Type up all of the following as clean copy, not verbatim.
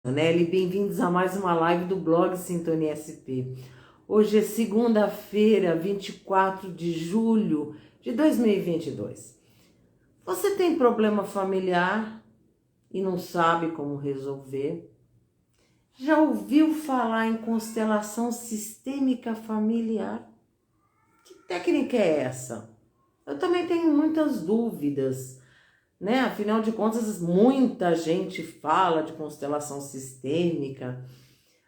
Nelly, bem-vindos a mais uma live do blog Sintonia SP. Hoje é segunda-feira, 24 de julho de 2022. Você tem problema familiar e não sabe como resolver? Já ouviu falar em constelação sistêmica familiar? Que técnica é essa? Eu também tenho muitas dúvidas, né? Afinal de contas, muita gente fala de constelação sistêmica,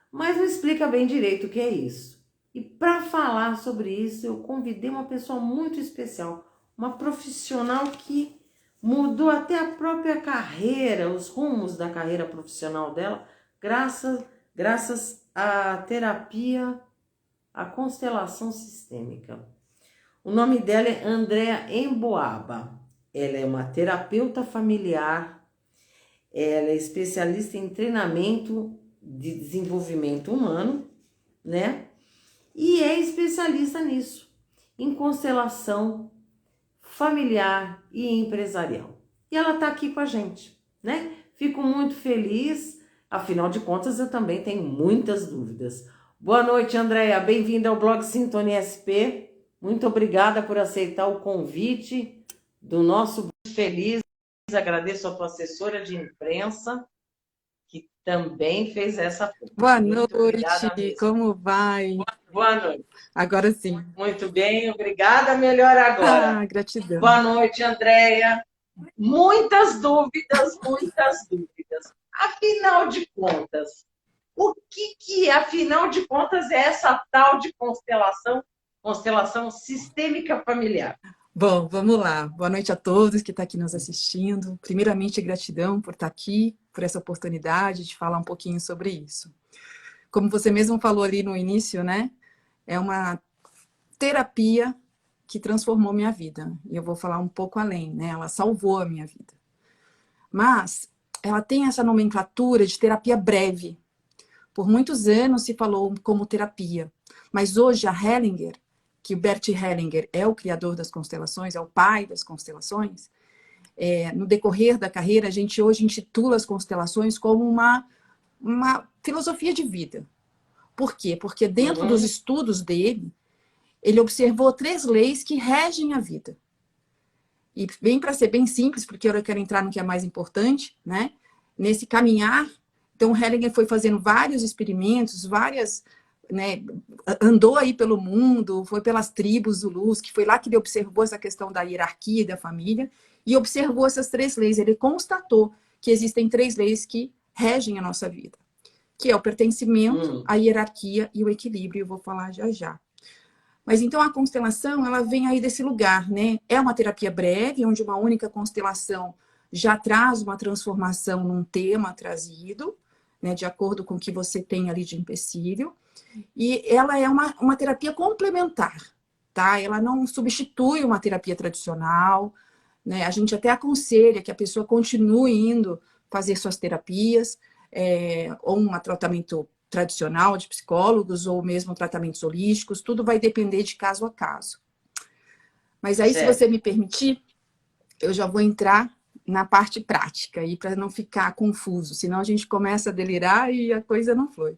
mas não explica bem direito o que é isso. E para falar sobre isso, eu convidei uma pessoa muito especial, uma profissional que mudou até a própria carreira, os rumos da carreira profissional dela, graças à terapia, à constelação sistêmica. O nome dela é Andrea Emboaba. Ela é uma terapeuta familiar, ela é especialista em treinamento de desenvolvimento humano, né? E é especialista nisso, em constelação familiar e empresarial. E ela tá aqui com a gente, né? Fico muito feliz, afinal de contas eu também tenho muitas dúvidas. Boa noite, Andréia, bem-vinda ao blog Sintonia SP. Muito obrigada por aceitar o convite do nosso Muito Feliz. Agradeço a tua assessora de imprensa, que também fez essa ponte. Boa Muito noite, obrigada mesmo. como vai? Boa noite. Agora sim. Muito bem, obrigada. Melhor agora. Ah, gratidão. Boa noite, Andréia. Muitas dúvidas, muitas dúvidas. Afinal de contas, o que, afinal de contas, é essa tal de constelação sistêmica familiar? Bom, vamos lá. Boa noite a todos que estão aqui nos assistindo. Primeiramente, gratidão por estar aqui, por essa oportunidade de falar um pouquinho sobre isso. Como você mesmo falou ali no início, né? É uma terapia que transformou minha vida. E eu vou falar um pouco além, né? Ela salvou a minha vida. Mas ela tem essa nomenclatura de terapia breve. Por muitos anos se falou como terapia, mas hoje a Hellinger, que o Bert Hellinger é o criador das constelações, é o pai das constelações, no decorrer da carreira, a gente hoje intitula as constelações como uma filosofia de vida. Por quê? Porque dentro dos estudos dele, ele observou 3 leis que regem a vida. E bem para ser bem simples, porque eu quero entrar no que é mais importante, né? Nesse caminhar, então o Hellinger foi fazendo vários experimentos, né, andou aí pelo mundo, foi pelas tribos Zulus, que foi lá que ele observou essa questão da hierarquia e da família, e observou essas 3 leis. Ele constatou que existem 3 leis que regem a nossa vida, que é o pertencimento, a hierarquia e o equilíbrio. Eu vou falar já já. Mas então a constelação, ela vem aí desse lugar, né? É uma terapia breve, onde uma única constelação já traz uma transformação num tema trazido, né? De acordo com o que você tem ali de empecilho. E ela é uma terapia complementar, tá? Ela não substitui uma terapia tradicional, né? A gente até aconselha que a pessoa continue indo fazer suas terapias, ou um tratamento tradicional de psicólogos, ou mesmo tratamentos holísticos, tudo vai depender de caso a caso. Mas aí, se você me permitir, eu já vou entrar na parte prática, aí para não ficar confuso, senão a gente começa a delirar e a coisa não flui.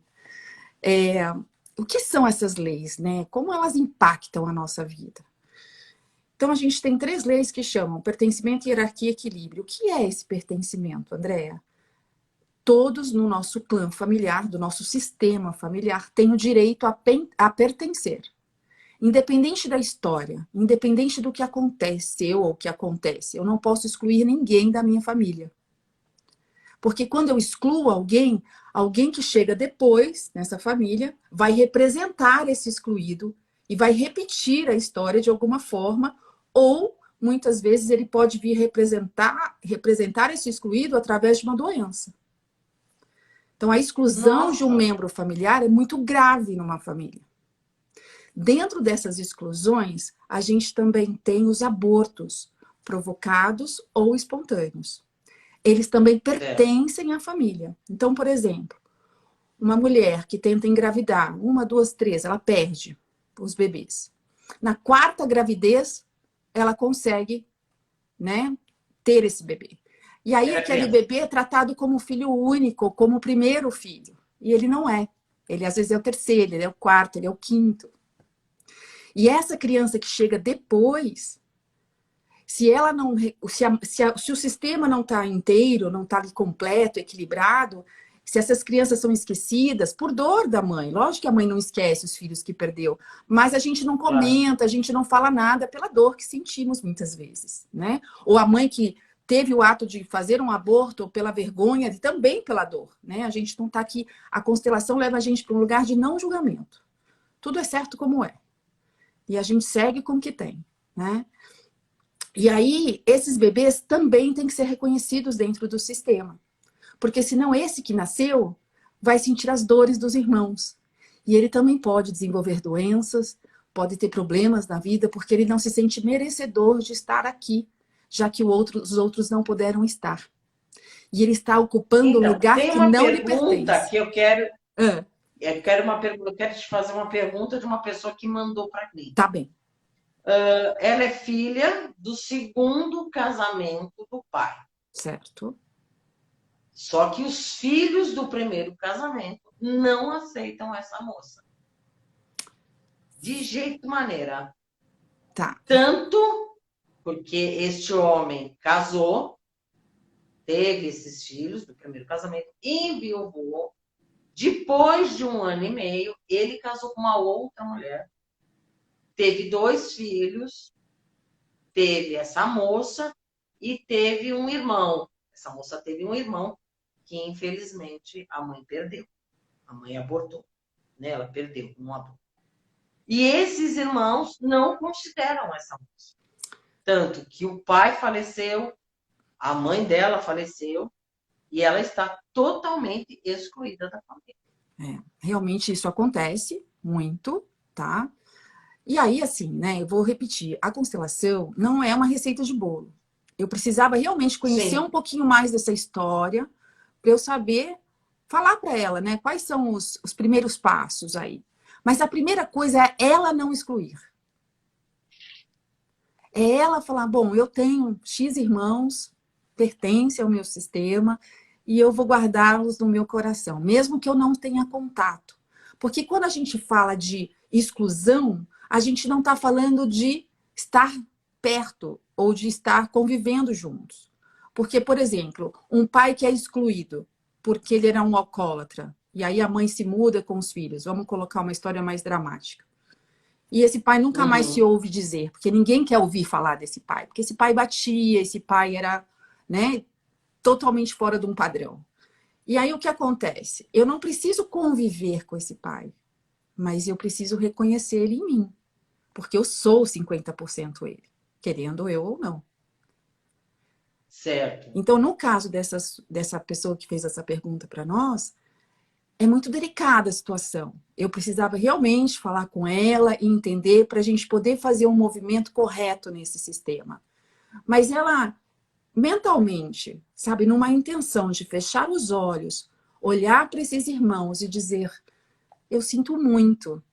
O que são essas leis, né? Como elas impactam a nossa vida? Então, a gente tem 3 leis que chamam pertencimento, hierarquia e equilíbrio. O que é esse pertencimento, Andréa? Todos no nosso clã familiar, do nosso sistema familiar, têm o direito a pertencer. Independente da história, independente do que aconteceu ou que acontece, eu não posso excluir ninguém da minha família. Porque quando eu excluo alguém, alguém que chega depois nessa família vai representar esse excluído e vai repetir a história de alguma forma, ou muitas vezes ele pode vir representar esse excluído através de uma doença. Então, a exclusão de um membro familiar é muito grave numa família. Dentro dessas exclusões, a gente também tem os abortos, provocados ou espontâneos. Eles também pertencem à família. Então, por exemplo, uma mulher que tenta engravidar, 1, 2, 3, ela perde os bebês. Na 4ª gravidez, ela consegue, né, ter esse bebê. E aí Era aquele criança. bebê é tratado como filho único, como o primeiro filho. E ele não é. Ele às vezes é o terceiro, ele é o quarto, ele é o quinto. E essa criança que chega depois, se ela não, se o sistema não está inteiro, não está completo, equilibrado, se essas crianças são esquecidas por dor da mãe, lógico que a mãe não esquece os filhos que perdeu, mas a gente não Claro. comenta, a gente não fala nada pela dor que sentimos muitas vezes, né? Ou a mãe que teve o ato de fazer um aborto pela vergonha e também pela dor, né? A gente não está aqui, a constelação leva a gente para um lugar de não julgamento. Tudo é certo como é. E a gente segue com o que tem, né? E aí, esses bebês também têm que ser reconhecidos dentro do sistema. Porque senão esse que nasceu vai sentir as dores dos irmãos. E ele também pode desenvolver doenças, pode ter problemas na vida, porque ele não se sente merecedor de estar aqui, já que os outros não puderam estar. E ele está ocupando um Então, lugar tem que uma não lhe pergunta pertence. que eu quero. Ah, Eu quero te fazer uma pergunta de uma pessoa que mandou para mim. tá bem, Ela é filha do segundo casamento do pai. certo. Só que os filhos do primeiro casamento não aceitam essa moça. De jeito maneira. Tá. Tanto porque este homem casou, teve esses filhos do primeiro casamento, enviuvou. Depois de 1 ano e meio, ele casou com uma outra mulher, teve 2 filhos, teve essa moça e teve um irmão. Essa moça teve um irmão que, infelizmente, a mãe perdeu. A mãe abortou, né? Ela perdeu um aborto. E esses irmãos não consideram essa moça. Tanto que o pai faleceu, a mãe dela faleceu, e ela está totalmente excluída da família. Realmente isso acontece muito, tá? E aí, assim, né, eu vou repetir, a constelação não é uma receita de bolo. Eu precisava realmente conhecer um Sim, pouquinho mais dessa história para eu saber falar para ela, né, quais são os primeiros passos aí. Mas a primeira coisa é ela não excluir. É ela falar, bom, eu tenho X irmãos, pertence ao meu sistema e eu vou guardá-los no meu coração, mesmo que eu não tenha contato. Porque quando a gente fala de exclusão, a gente não está falando de estar perto ou de estar convivendo juntos. Porque, por exemplo, um pai que é excluído porque ele era um alcoólatra, e aí a mãe se muda com os filhos, vamos colocar uma história mais dramática. E esse pai nunca mais se uhum, ouve dizer, porque ninguém quer ouvir falar desse pai, porque esse pai batia, esse pai era, né, totalmente fora de um padrão. E aí o que acontece? Eu não preciso conviver com esse pai, mas eu preciso reconhecer ele em mim, porque eu sou 50% ele, querendo eu ou não. certo. Então, no caso dessa pessoa que fez essa pergunta para nós, é muito delicada a situação. Eu precisava realmente falar com ela e entender para a gente poder fazer um movimento correto nesse sistema. Mas ela, mentalmente, sabe, numa intenção de fechar os olhos, olhar para esses irmãos e dizer: eu sinto muito,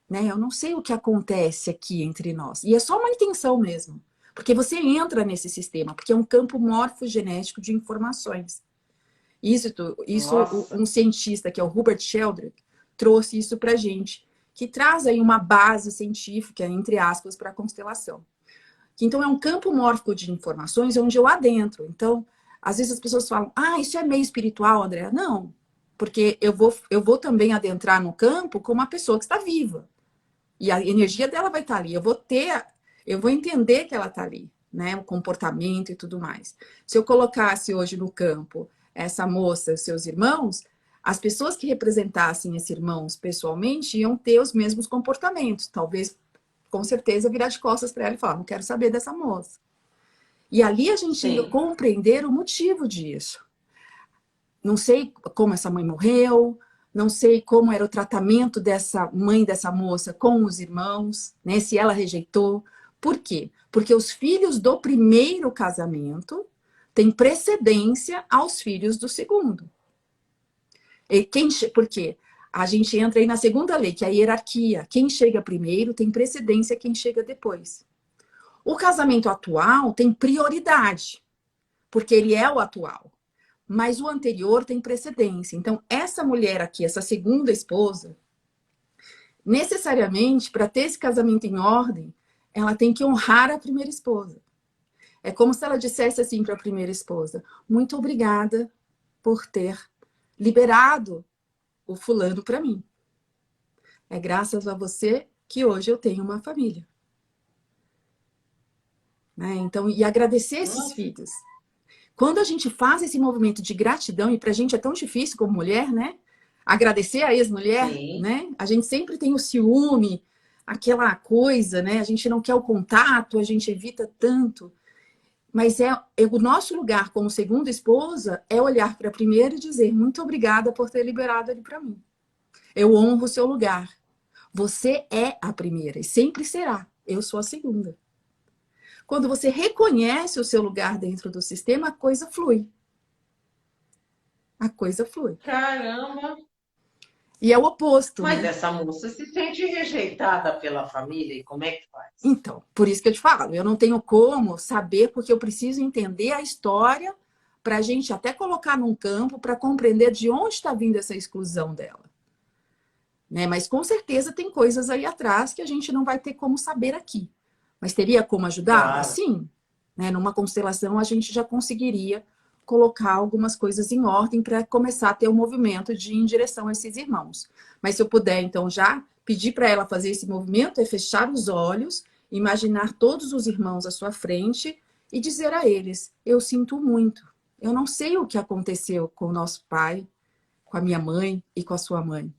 né? Eu não sei o que acontece aqui entre nós. E é só uma intenção mesmo. Porque você entra nesse sistema, porque é um campo morfogenético de informações. Isso, Nossa, um cientista, que é o Hubert Sheldrake, trouxe isso para a gente, que traz aí uma base científica, entre aspas, para a constelação. Então, é um campo mórfico de informações onde eu adentro. Então, às vezes as pessoas falam, isso é meio espiritual, André. Não, porque eu vou também adentrar no campo com uma pessoa que está viva. E a energia dela vai estar ali. Eu vou entender que ela está ali, né? O comportamento e tudo mais. Se eu colocasse hoje no campo essa moça, os seus irmãos, as pessoas que representassem esses irmãos pessoalmente iam ter os mesmos comportamentos. Talvez, com certeza, virar de costas para ela e falar: não quero saber dessa moça. E ali a gente ia sim. compreender o motivo disso. Não sei como essa mãe morreu, não sei como era o tratamento dessa mãe dessa moça com os irmãos, né? Se ela rejeitou. Por quê? Porque os filhos do primeiro casamento têm precedência aos filhos do segundo. Por quê? A gente entra aí na segunda lei, que é a hierarquia. Quem chega primeiro tem precedência a quem chega depois. O casamento atual tem prioridade. porque ele é o atual. Mas o anterior tem precedência. Então, essa mulher aqui, essa segunda esposa, necessariamente, para ter esse casamento em ordem, ela tem que honrar a primeira esposa. É como se ela dissesse assim para a primeira esposa: muito obrigada por ter liberado o fulano para mim. É graças a você que hoje eu tenho uma família. Né? Então, e agradecer esses filhos. Quando a gente faz esse movimento de gratidão, e pra gente é tão difícil como mulher, né? Agradecer a ex-mulher, né? A gente sempre tem o ciúme, aquela coisa, né? A gente não quer o contato, a gente evita tanto. Mas o nosso lugar como segunda esposa é olhar para a primeira e dizer: muito obrigada por ter liberado ele para mim. Eu honro o seu lugar. Você é a primeira e sempre será. Eu sou a segunda. Quando você reconhece o seu lugar dentro do sistema, a coisa flui. A coisa flui. Caramba! E é o oposto, Mas né? essa moça se sente rejeitada pela família, e como é que faz? Então, por isso que eu te falo, eu não tenho como saber, porque eu preciso entender a história para a gente até colocar num campo para compreender de onde está vindo essa exclusão dela. Né? Mas com certeza tem coisas aí atrás que a gente não vai ter como saber aqui. Mas teria como ajudá-la? Claro. Sim. Né? Numa constelação a gente já conseguiria colocar algumas coisas em ordem para começar a ter um movimento de ir em direção a esses irmãos. Mas se eu puder, então, já pedir para ela fazer esse movimento, é fechar os olhos, imaginar todos os irmãos à sua frente e dizer a eles: eu sinto muito. Eu não sei o que aconteceu com o nosso pai, com a minha mãe e com a sua mãe.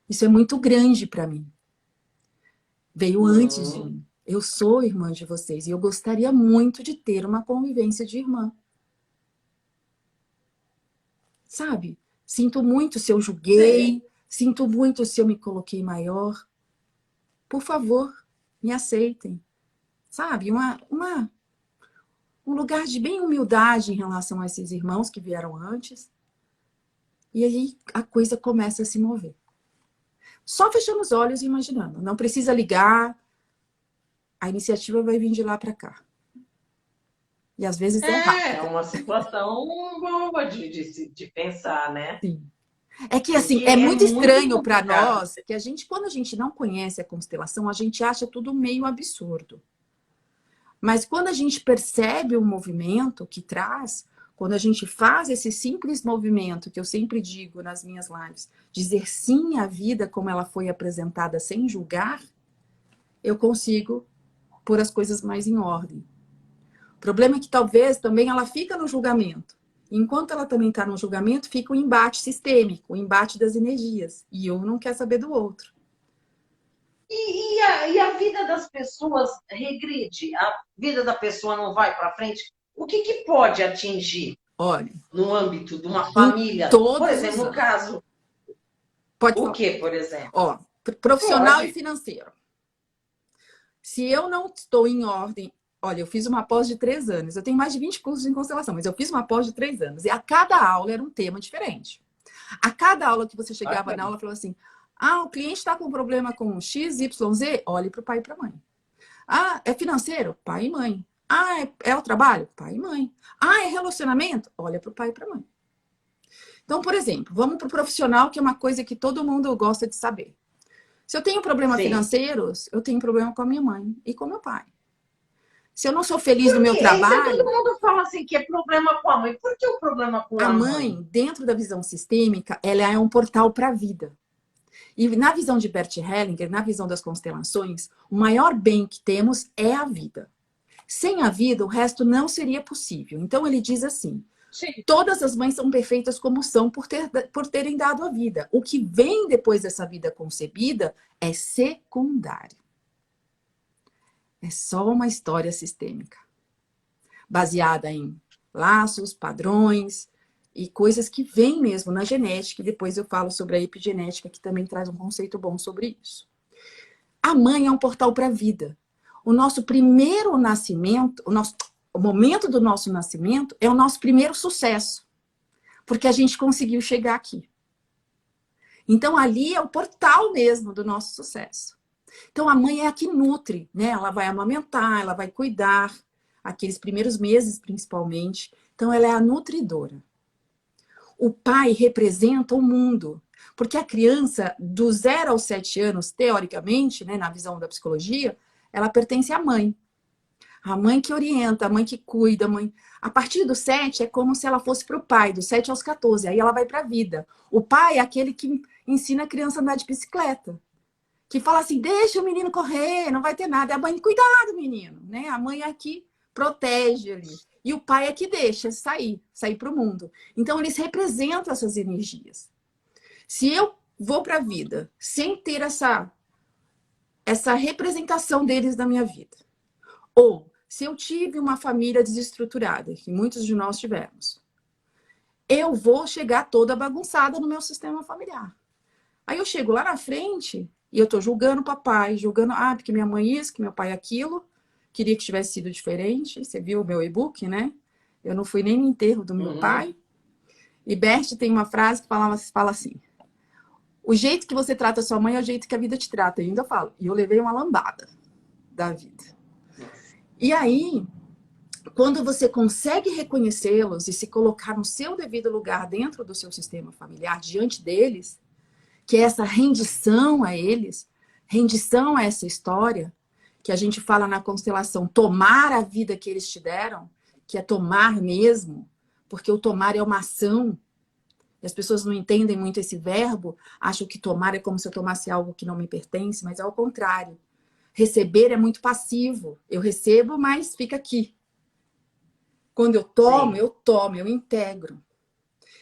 Isso é muito grande para mim. Veio antes de mim. Eu sou irmã de vocês e eu gostaria muito de ter uma convivência de irmã. Sabe? Sinto muito se eu julguei, sinto muito se eu me coloquei maior. Por favor, me aceitem. Sabe? Um lugar de bem humildade em relação a esses irmãos que vieram antes. E aí a coisa começa a se mover. Só fechando os olhos e imaginando. Não precisa ligar. A iniciativa vai vir de lá para cá. E às vezes é rápido. É uma situação boa de pensar, né? Sim. É que assim, Porque é muito estranho para complicado. nós que quando a gente não conhece a constelação, a gente acha tudo meio absurdo. Mas quando a gente percebe o movimento que traz, quando a gente faz esse simples movimento, que eu sempre digo nas minhas lives, dizer sim à vida como ela foi apresentada sem julgar, eu consigo pôr as coisas mais em ordem. O problema é que talvez também ela fica no julgamento. Enquanto ela também está no julgamento, fica o embate sistêmico, o embate das energias. E um não quer saber do outro. E a vida das pessoas regride? A vida da pessoa não vai para frente? O que pode atingir? Olha, no âmbito de uma família? Por exemplo, no caso, pode o falar. que, por exemplo? Ó, profissional Pode. e financeiro. Se eu não estou em ordem... Olha, eu fiz uma pós de 3 anos. Eu tenho mais de 20 cursos em constelação, mas eu fiz uma pós de 3 anos. E a cada aula era um tema diferente. A cada aula que você chegava na aula, falou assim: ah, o cliente está com problema com X, Y, Z, olhe para o pai e para a mãe. Ah, é financeiro? Pai e mãe. Ah, é o trabalho? Pai e mãe. Ah, é relacionamento? Olha para o pai e para a mãe. Então, por exemplo, vamos para o profissional, que é uma coisa que todo mundo gosta de saber. Se eu tenho problemas financeiros, eu tenho problema com a minha mãe e com meu pai. Se eu não sou feliz no meu trabalho... Todo mundo fala assim que é problema com a mãe. Por que o problema com a mãe? A mãe, dentro da visão sistêmica, ela é um portal para a vida. E na visão de Bert Hellinger, na visão das constelações, o maior bem que temos é a vida. Sem a vida, o resto não seria possível. Então ele diz assim: sim, todas as mães são perfeitas como são por terem dado a vida. O que vem depois dessa vida concebida é secundário. É só uma história sistêmica, baseada em laços, padrões e coisas que vêm mesmo na genética. E depois eu falo sobre a epigenética, que também traz um conceito bom sobre isso. A mãe é um portal para a vida. O nosso primeiro nascimento, o momento do nosso nascimento é o nosso primeiro sucesso, porque a gente conseguiu chegar aqui. Então ali é o portal mesmo do nosso sucesso. Então a mãe é a que nutre, né? Ela vai amamentar, ela vai cuidar. aqueles primeiros meses principalmente. Então, ela é a nutridora. O pai representa o mundo, porque a criança, do 0 aos 7 anos, teoricamente, né, na visão da psicologia, ela pertence à mãe. A mãe que orienta, a mãe que cuida, a mãe... A partir do 7 é como se ela fosse para o pai, do 7 aos 14, aí ela vai para a vida. O pai é aquele que ensina a criança a andar de bicicleta, que fala assim, deixa o menino correr, não vai ter nada. É a mãe, cuidado, menino, né? A mãe é que protege ali. E o pai é que deixa sair para o mundo. Então, eles representam essas energias. Se eu vou para a vida sem ter essa representação deles na minha vida, ou se eu tive uma família desestruturada, que muitos de nós tivemos, eu vou chegar toda bagunçada no meu sistema familiar. Aí eu chego lá na frente e eu tô julgando o papai, julgando, porque minha mãe isso, que meu pai aquilo, queria que tivesse sido diferente. Você viu o meu e-book, né? Eu não fui nem no enterro do meu pai. E Bert tem uma frase que fala assim, o jeito que você trata a sua mãe é o jeito que a vida te trata. E ainda eu falo, e eu levei uma lambada da vida. E aí, quando você consegue reconhecê-los e se colocar no seu devido lugar dentro do seu sistema familiar, diante deles, que é essa rendição a eles, rendição a essa história, que a gente fala na constelação, tomar a vida que eles te deram, que é tomar mesmo, porque o tomar é uma ação, e as pessoas não entendem muito esse verbo, acham que tomar é como se eu tomasse algo que não me pertence, mas é ao contrário. Receber é muito passivo, eu recebo, mas fica aqui. Quando eu tomo, eu integro.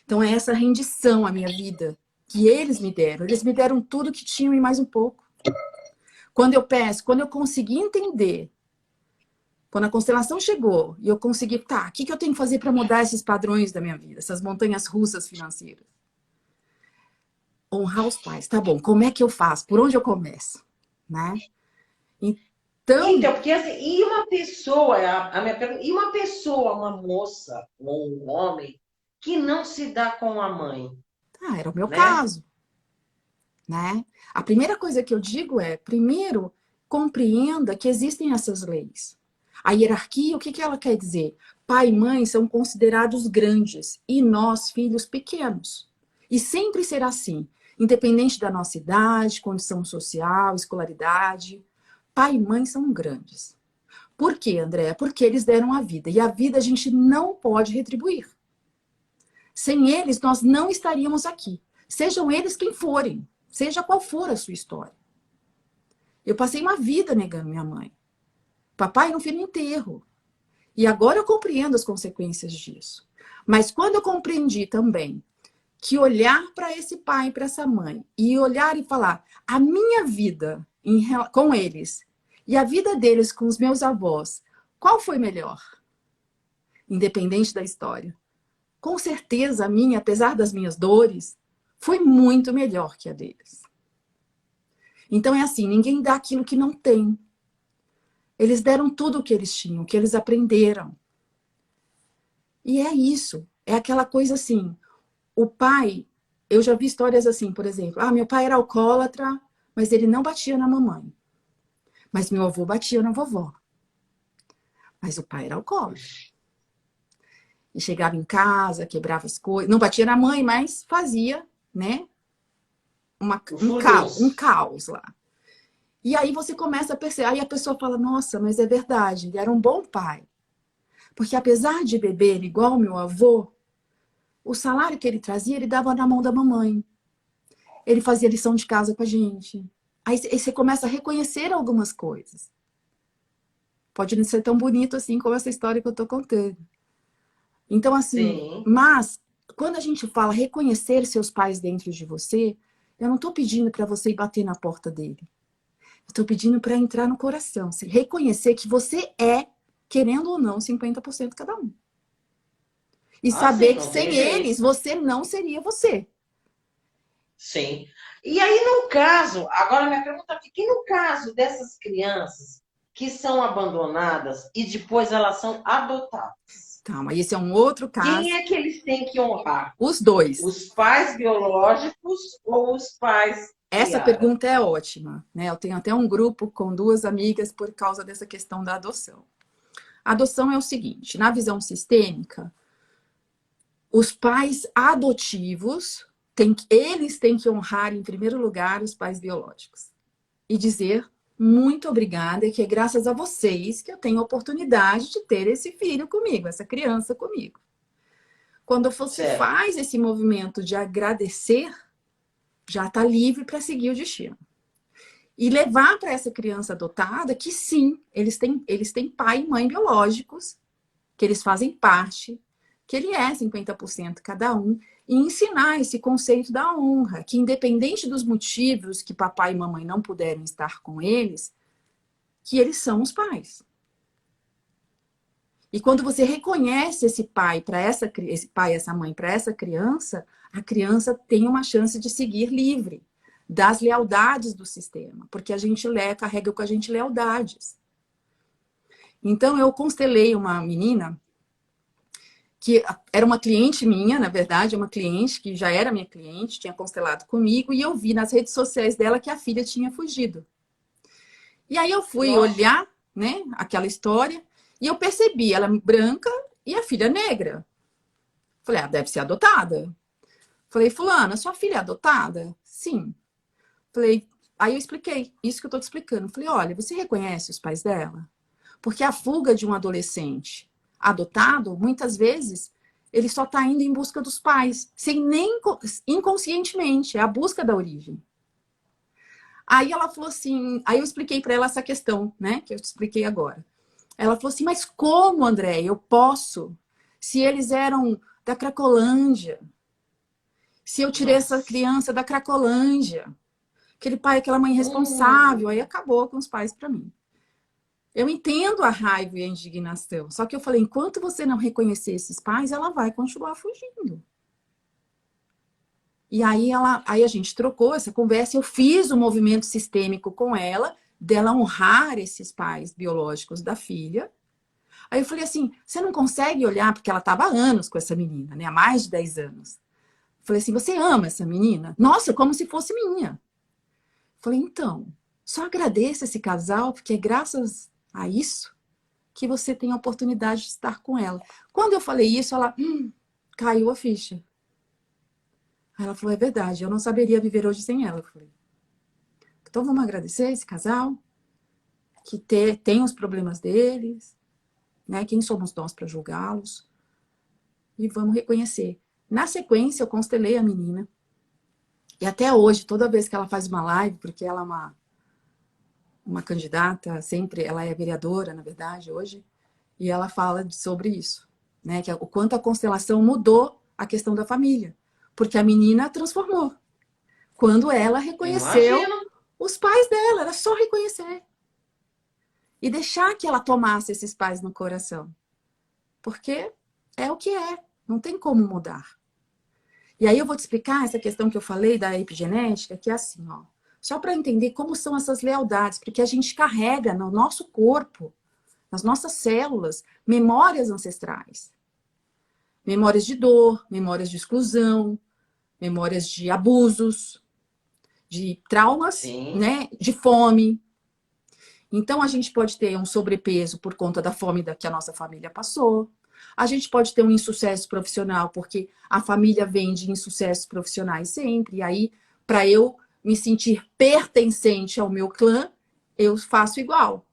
Então é essa rendição à minha vida que eles me deram. Eles me deram tudo que tinham e mais um pouco. Quando eu peço, quando eu consegui entender, quando a constelação chegou e eu consegui, o que eu tenho que fazer para mudar esses padrões da minha vida, essas montanhas russas financeiras? Honrar os pais. Tá bom, como é que eu faço? Por onde eu começo? Né? Então, porque assim, e uma pessoa, a minha pergunta, e uma pessoa, uma moça ou um homem que não se dá com a mãe? era o meu né? caso. Né? A primeira coisa que eu digo é, primeiro, compreenda que existem essas leis. A hierarquia, o que ela quer dizer? Pai e mãe são considerados grandes e nós, filhos, pequenos. E sempre será assim, independente da nossa idade, condição social, escolaridade. Pai e mãe são grandes. Por quê, Andréa? Porque eles deram a vida. E a vida a gente não pode retribuir. Sem eles, nós não estaríamos aqui. Sejam eles quem forem. Seja qual for a sua história. Eu passei uma vida negando minha mãe. Papai não fez no enterro. E agora eu compreendo as consequências disso. Mas quando eu compreendi também que olhar para esse pai, para essa mãe, e olhar e falar, a minha vida com eles e a vida deles com os meus avós, qual foi melhor? Independente da história. Com certeza a minha, apesar das minhas dores, foi muito melhor que a deles. Então é assim, ninguém dá aquilo que não tem. Eles deram tudo o que eles tinham, o que eles aprenderam. E é isso, é aquela coisa assim, o pai, eu já vi histórias assim, por exemplo, meu pai era alcoólatra, mas ele não batia na mamãe. Mas meu avô batia na vovó. Mas o pai era alcoólatra. E chegava em casa, quebrava as coisas, não batia na mãe, mas fazia, né? Um caos lá. E aí você começa a perceber, aí a pessoa fala, nossa, mas é verdade, ele era um bom pai. Porque apesar de beber igual meu avô, o salário que ele trazia, ele dava na mão da mamãe. Ele fazia lição de casa com a gente. Aí você começa a reconhecer algumas coisas. Pode não ser tão bonito assim como essa história que eu tô contando. Então, assim, mas quando a gente fala reconhecer seus pais dentro de você, eu não tô pedindo para você ir bater na porta dele. Estou pedindo para entrar no coração, reconhecer que você é, querendo ou não, 50% cada um. E saber que sem eles, você não seria você. Sim. E aí, no caso, agora minha pergunta é que no caso dessas crianças que são abandonadas e depois elas são adotadas. Calma, esse é um outro caso. Quem é que eles têm que honrar? Os dois. Os pais biológicos ou os pais... Essa pergunta é ótima, né? Eu tenho até um grupo com 2 amigas por causa dessa questão da adoção. A adoção é o seguinte, na visão sistêmica, os pais adotivos, eles têm que honrar, em primeiro lugar, os pais biológicos. E dizer, muito obrigada, que é graças a vocês que eu tenho a oportunidade de ter esse filho comigo, essa criança comigo. Quando você faz esse movimento de agradecer, já está livre para seguir o destino. E levar para essa criança adotada que sim, eles têm pai e mãe biológicos, que eles fazem parte, que ele é 50% cada um, e ensinar esse conceito da honra, que independente dos motivos que papai e mamãe não puderam estar com eles, que eles são os pais. E quando você reconhece esse pai e essa mãe para essa criança, a criança tem uma chance de seguir livre das lealdades do sistema, porque a gente carrega com a gente lealdades. Então eu constelei uma menina que era uma cliente minha, na verdade, uma cliente que já era minha cliente, tinha constelado comigo, e eu vi nas redes sociais dela que a filha tinha fugido. E aí eu fui olhar, né, aquela história, e eu percebi ela branca e a filha negra. Falei, deve ser adotada. Falei, fulana, sua filha é adotada? Sim. Falei, aí eu expliquei, isso que eu tô te explicando. Falei, olha, você reconhece os pais dela? Porque a fuga de um adolescente adotado, muitas vezes, ele só está indo em busca dos pais, sem nem inconscientemente, é a busca da origem. Aí ela falou assim, aí eu expliquei para ela essa questão, né, que eu te expliquei agora. Ela falou assim, mas como, André, eu posso? Se eles eram da Cracolândia, se eu tirei essa criança da Cracolândia, aquele pai, aquela mãe responsável, aí acabou com os pais para mim. Eu entendo a raiva e a indignação, só que eu falei, enquanto você não reconhecer esses pais, ela vai continuar fugindo. E aí a gente trocou essa conversa, eu fiz um movimento sistêmico com ela, dela honrar esses pais biológicos da filha. Aí eu falei assim, você não consegue olhar, porque ela estava há anos com essa menina, né? Há mais de 10 anos. Falei assim, você ama essa menina? Nossa, como se fosse minha. Falei, então, só agradeça esse casal, porque é graças a isso que você tem a oportunidade de estar com ela. Quando eu falei isso, ela caiu a ficha. Aí ela falou, é verdade, eu não saberia viver hoje sem ela. Eu falei, então vamos agradecer esse casal, que tem os problemas deles, né? Quem somos nós para julgá-los? E vamos reconhecer. Na sequência, eu constelei a menina. E até hoje, toda vez que ela faz uma live, porque ela é uma candidata, sempre, ela é vereadora, na verdade, hoje, e ela fala sobre isso, né? Que o quanto a constelação mudou a questão da família. Porque a menina transformou. Quando ela reconheceu os pais dela, era só reconhecer. E deixar que ela tomasse esses pais no coração. Porque é o que é, não tem como mudar. E aí eu vou te explicar essa questão que eu falei da epigenética, que é assim, ó. Só para entender como são essas lealdades, porque a gente carrega no nosso corpo, nas nossas células, memórias ancestrais. Memórias de dor, memórias de exclusão, memórias de abusos, de traumas, né, de fome. Então, a gente pode ter um sobrepeso por conta da fome que a nossa família passou. A gente pode ter um insucesso profissional, porque a família vem de insucessos profissionais sempre. E aí, para eu me sentir pertencente ao meu clã, eu faço igual.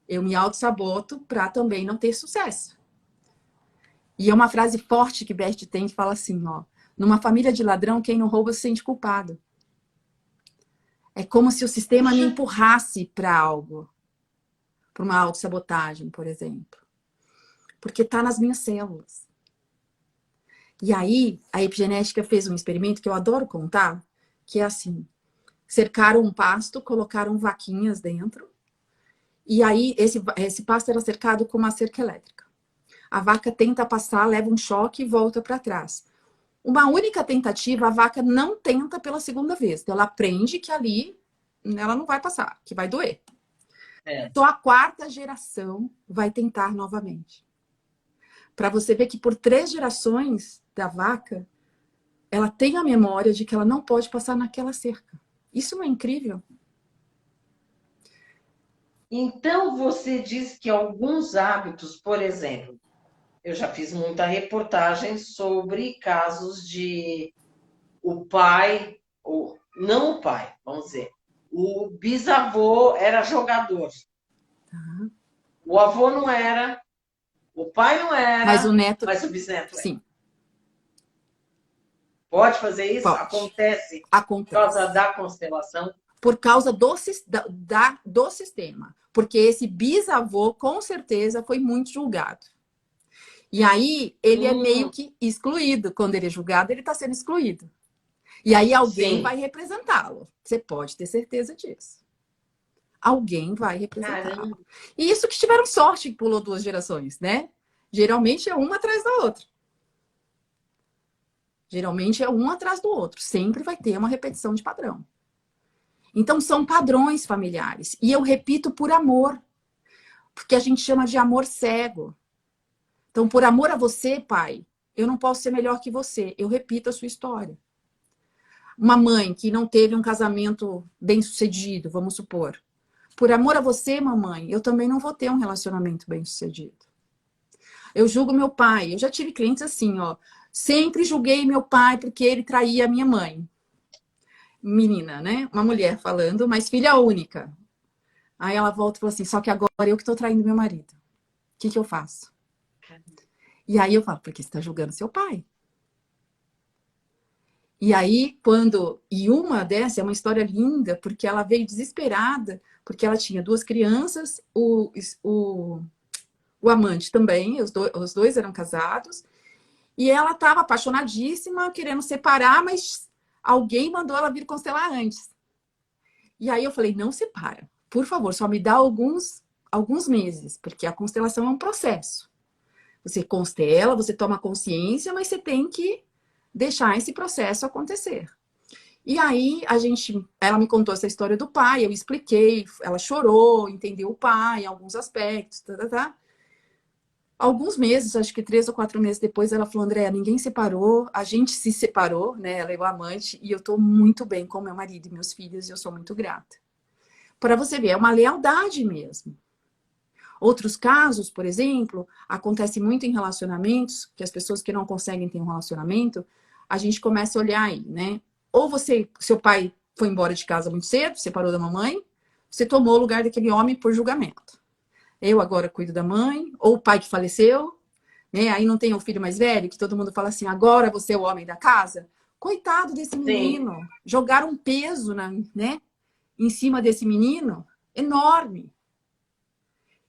Eu me auto-saboto para também não ter sucesso. E é uma frase forte que Bert tem, que fala assim, ó. Numa família de ladrão, quem não rouba se sente culpado. É como se o sistema me empurrasse para algo. Para uma autossabotagem, por exemplo. Porque está nas minhas células. E aí, a epigenética fez um experimento que eu adoro contar, que é assim, cercaram um pasto, colocaram vaquinhas dentro, e aí esse pasto era cercado com uma cerca elétrica. A vaca tenta passar, leva um choque e volta para trás. Uma única tentativa, a vaca não tenta pela segunda vez. Então, ela aprende que ali ela não vai passar, que vai doer. Só a quarta geração vai tentar novamente. Para você ver que por 3 gerações da vaca, ela tem a memória de que ela não pode passar naquela cerca. Isso não é incrível? Então, você diz que alguns hábitos, por exemplo, eu já fiz muita reportagem sobre casos de o pai, ou não o pai, vamos dizer, o bisavô era jogador, o avô não era, o pai não Mas o era, neto, mas o bisneto é. sim, Pode fazer isso? pode. Acontece por causa Acontece. da constelação? Por causa do sistema. Porque esse bisavô, com certeza, foi muito julgado. E aí, ele é meio Hum, que excluído. Quando ele é julgado, ele está sendo excluído. E aí, alguém sim. vai representá-lo. Você pode ter certeza disso. Alguém vai representá-lo. Caramba. E isso que tiveram sorte que pulou 2 gerações, né? Geralmente é uma atrás da outra. Geralmente é um atrás do outro. Sempre vai ter uma repetição de padrão. Então, são padrões familiares. E eu repito por amor, porque a gente chama de amor cego. Então, por amor a você, pai, eu não posso ser melhor que você. Eu repito a sua história. Uma mãe que não teve um casamento bem-sucedido, vamos supor. Por amor a você, mamãe, eu também não vou ter um relacionamento bem-sucedido. Eu julgo meu pai. Eu já tive clientes assim, ó. Sempre julguei meu pai porque ele traía a minha mãe. Menina, né? Uma mulher falando, mas filha única. Aí ela volta e fala assim, só que agora eu que tô traindo meu marido. O que eu faço? E aí eu falo, porque você tá julgando seu pai. E aí, quando... E uma dessa é uma história linda, porque ela veio desesperada, porque ela tinha 2 crianças, o amante também, os dois eram casados, e ela estava apaixonadíssima, querendo separar, mas alguém mandou ela vir constelar antes. E aí eu falei, não separa. Por favor, só me dá alguns meses, porque a constelação é um processo. Você constela, você toma consciência, mas você tem que deixar esse processo acontecer. E aí ela me contou essa história do pai, eu expliquei, ela chorou, entendeu o pai em alguns aspectos, tá. Alguns meses, acho que 3 ou 4 meses depois, ela falou, Andréa, ninguém separou, a gente se separou, né? Ela é o amante, e eu tô muito bem com meu marido e meus filhos, e eu sou muito grata. Para você ver, é uma lealdade mesmo. Outros casos, por exemplo, acontece muito em relacionamentos, que as pessoas que não conseguem ter um relacionamento, a gente começa a olhar aí, né? Ou seu pai foi embora de casa muito cedo, separou da mamãe, você tomou o lugar daquele homem por julgamento. Eu agora cuido da mãe, ou o pai que faleceu, né? Aí não tem o filho mais velho, que todo mundo fala assim, agora você é o homem da casa. Coitado desse Sim. menino, jogaram um peso, né, em cima desse menino enorme.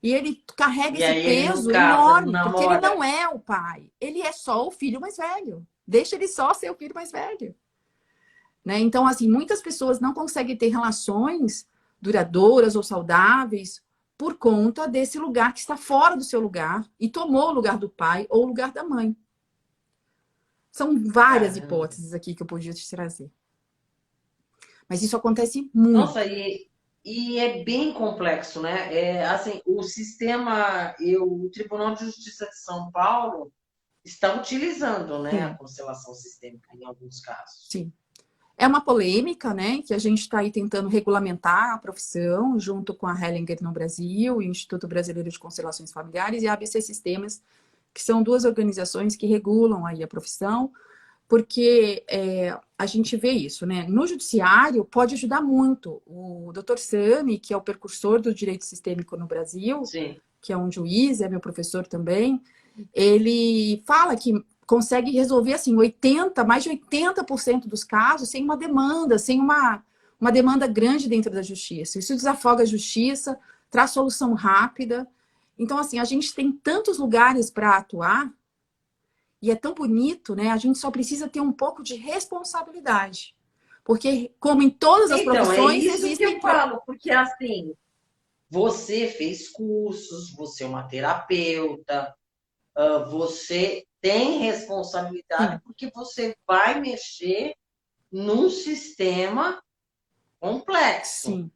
E ele carrega E esse aí ele não peso casa, não enorme, porque ele namora. não é o pai. Ele é só o filho mais velho. Deixa ele só ser o filho mais velho. Né? Então, assim, muitas pessoas não conseguem ter relações duradouras ou saudáveis por conta desse lugar que está fora do seu lugar e tomou o lugar do pai ou o lugar da mãe. São várias Caramba. hipóteses aqui que eu podia te trazer. Mas isso acontece muito. Nossa, e é bem complexo, né? É, assim, o sistema, o Tribunal de Justiça de São Paulo está utilizando, né, a Sim, constelação sistêmica em alguns casos. sim. É uma polêmica, né, que a gente está aí tentando regulamentar a profissão, junto com a Hellinger no Brasil, o Instituto Brasileiro de Constelações Familiares e a ABC Sistemas, que são 2 organizações que regulam aí a profissão, porque a gente vê isso, né? No judiciário pode ajudar muito. O Dr. Sami, que é o precursor do direito sistêmico no Brasil, Sim. que é um juiz, é meu professor também, ele fala que consegue resolver assim, mais de 80% dos casos sem uma demanda, sem uma demanda grande dentro da justiça. Isso desafoga a justiça, traz solução rápida. Então, assim, a gente tem tantos lugares para atuar, e é tão bonito, né? A gente só precisa ter um pouco de responsabilidade. Porque, como em todas as Então, é profissões, isso que existem... eu falo, porque assim, você fez cursos, você é uma terapeuta, você tem responsabilidade Sim, porque você vai mexer num sistema complexo, sim.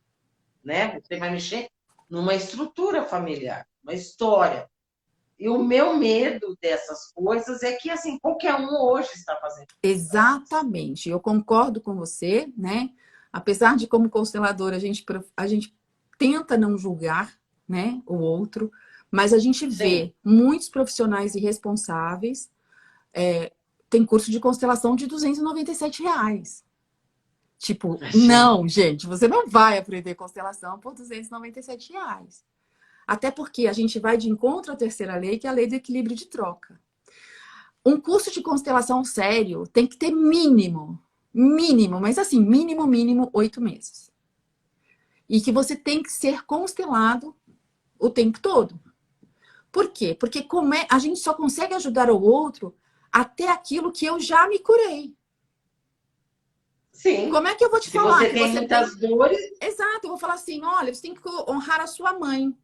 né? Você vai mexer numa estrutura familiar, uma história. E o meu medo dessas coisas é que, assim, qualquer um hoje está fazendo constelações. Exatamente. Eu concordo com você, né? Apesar de, como consteladora, a gente tenta não julgar, né, o outro, mas a gente vê Sim. muitos profissionais irresponsáveis. Tem curso de constelação de R$ 297. Tipo, Gente, não, gente, você não vai aprender constelação por R$ 297. Até porque a gente vai de encontro à terceira lei, que é a lei do equilíbrio de troca. Um curso de constelação sério tem que ter mínimo, mas assim, mínimo, 8 meses. E que você tem que ser constelado o tempo todo. Por quê? Porque a gente só consegue ajudar o outro até aquilo que eu já me curei. sim. Como é que eu vou te Se falar você que tem você tem... muitas dores, Exato, eu vou falar assim, olha, você tem que honrar a sua mãe.